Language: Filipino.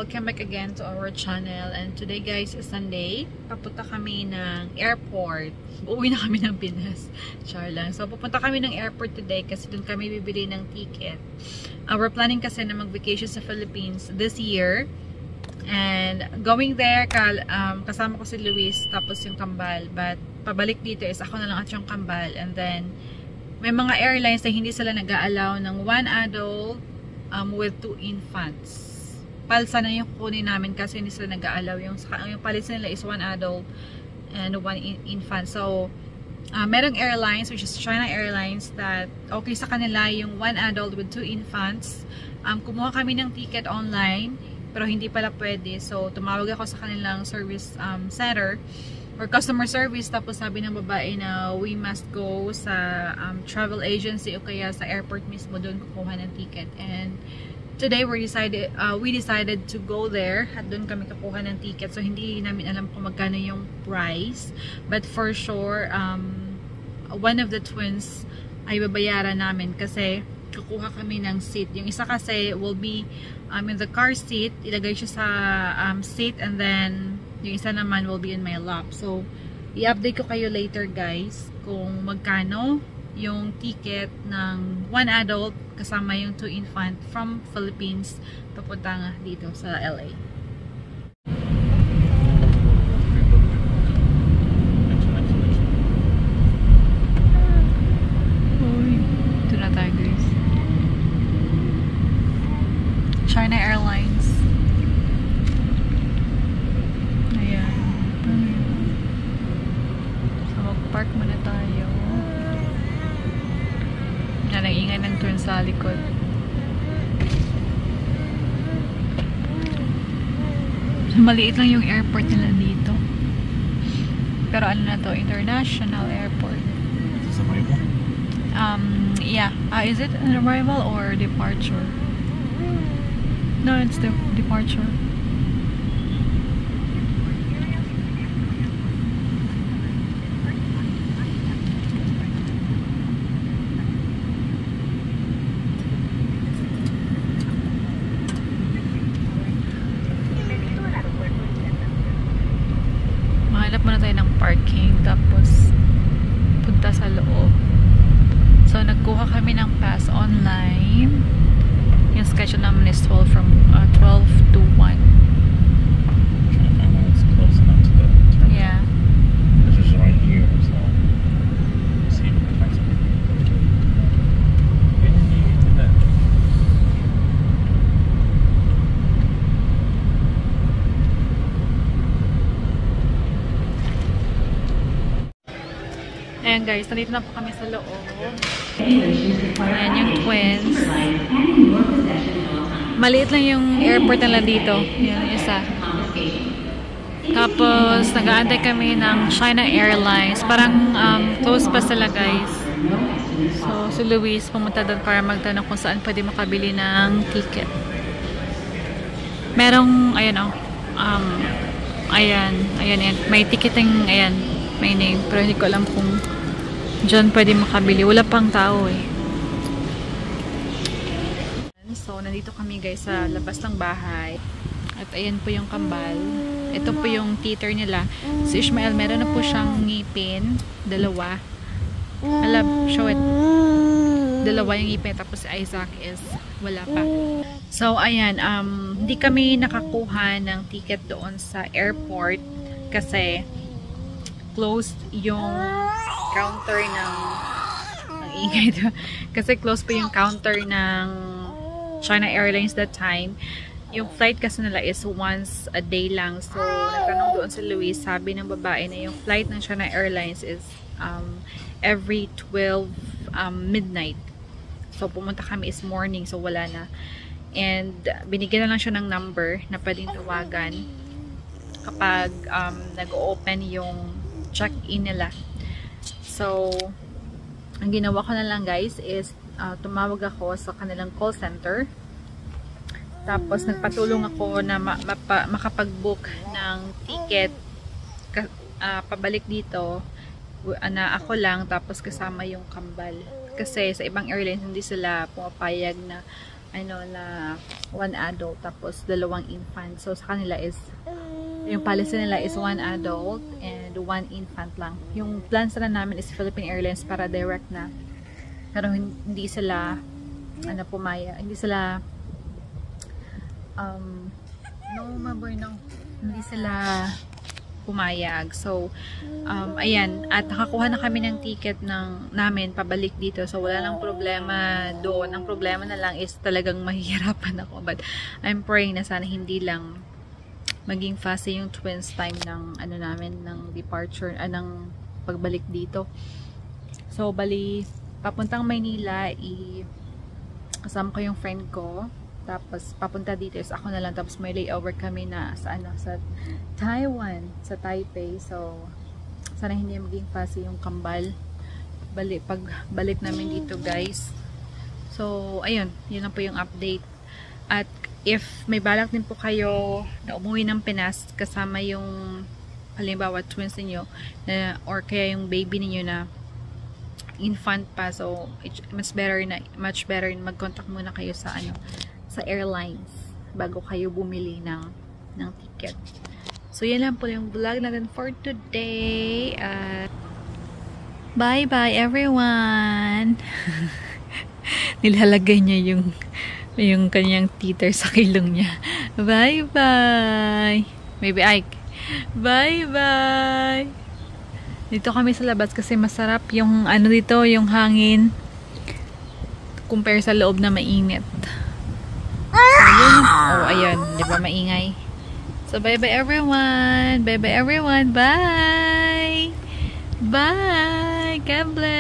welcome back again to our channel. And today guys is Sunday. Papunta kami ng airport. Uuwi na kami ng Pinas. Char lang. So pupunta kami ng airport today kasi doon kami bibili ng ticket. We're planning kasi na mag-vacation sa Philippines this year. And going there, kasama ko si Luis tapos yung kambal. But pabalik dito is ako na lang at yung kambal. And then may mga airlines na hindi sila nag-a-allow ng one adult with 2 infants. Palsa na yung kunin namin kasi hindi sila nag-a-allow. Yung palis nila is 1 adult and 1 infant. So, merong airlines, which is China Airlines, that okay sa kanila yung 1 adult with 2 infants. Kumuha kami ng ticket online, pero hindi pala pwede. So, tumawag ako sa kanilang service center or customer service, tapos sabi ng babae na we must go sa travel agency o kaya sa airport mismo doon kukuha ng ticket. And today we decided to go there at doon kami kukuha ng ticket. So hindi namin alam kung magkano yung price, but for sure one of the twins ay babayaran namin kasi kukuha kami ng seat. Yung isa kasi will be in the car seat, ilagay siya sa seat, and then yung isa naman will be in my lap. So, i-update ko kayo later guys kung magkano yung ticket ng 1 adult kasama yung 2 infant from Philippines papunta nga dito sa LA. Uy, ito na tayo guys. China Airlines. Park muna tayo. Yan ang ingay ng turn sa likod. Maliit lang yung airport nila dito. Pero ano na to? International airport. Is this arrival? Yeah. Is it an arrival or departure? No, it's the departure. Hanap muna tayo ng parking tapos punta sa loob. So nagkuha kami ng pass online. Yung schedule namin is 12 to 1. Trying to find out it's close enough to the terminal. Yeah. This is right here, so we'll see if we can find something. Ayan guys, nandito na po kami sa loob. Ayan yung twins. Maliit lang yung airport nila dito. Ayan yung isa. Tapos, nag-aantay kami ng China Airlines. Parang close pa sila guys. So, si Luis pumunta doon para magtanong kung saan pwede makabili ng ticket. Merong, ayan o. Ayan. May ticketing, ayan. May name. Pero hindi ko alam kung dyan pwede makabili. Wala pang tao eh. So, nandito kami guys sa labas ng bahay. At ayan po yung kambal. Ito po yung teeter nila. Si Ishmael, meron na po siyang ngipin. 2. Show it. 2 yung ngipin. Tapos si Isaac is wala pa. So, ayan. Hindi kami nakakuha ng ticket doon sa airport kasi closed yung counter ng ingay ito. Kasi closed pa yung counter ng China Airlines that time. Yung flight kasi nila is once a day lang. So, nagtanong doon si Luis, sabi ng babae na yung flight ng China Airlines is every 12 midnight. So, pumunta kami is morning. So, wala na. And, binigyan na lang siya ng number na pwedeng tawagan kapag nag-open yung check-in nila. So, ang ginawa ko na lang guys is tumawag ako sa kanilang call center. Tapos, nagpatulong ako na makapag-book ng ticket pabalik dito na ako lang tapos kasama yung kambal. Kasi sa ibang airlines hindi sila pumapayag na one adult tapos 2 infant. So sa kanila is yung policy nila is 1 adult and 1 infant lang. Yung plans na namin is Philippine Airlines para direct na. Pero hindi sila hindi sila hindi sila pumayag. So, ayan. At nakakuha na kami ng ticket namin pabalik dito. So, wala nang problema doon. Ang problema na lang is talagang mahihirapan ako. But, I'm praying na sana hindi lang maging fast yung twins time ng namin, ng departure, ng pagbalik dito. So, bali, papuntang Maynila, kasama ko yung friend ko. Tapos, papunta dito is ako na lang. Tapos, may layover kami na sa Taiwan, sa Taipei. So, sana hindi maging fast yung kambal. Pagbalik namin dito, guys. So, ayun. Yun na po yung update. At, if may balak din po kayo na umuwi ng Pinas kasama yung halimbawa twins niyo or kaya yung baby niyo na infant pa, so much better mag-contact muna kayo sa sa airlines bago kayo bumili ng ticket. So yan lang po yung vlog natin for today. Bye bye everyone. Nilalagay niya yung kanyang teeter sa kilong niya. Bye-bye! Baby Ike. Bye-bye! Dito kami sa labas kasi masarap yung dito, yung hangin. Compare sa loob na mainit. Ayun. Oh, ayan. Di ba maingay? So, bye-bye everyone! Bye-bye everyone! Bye! Bye! God bless!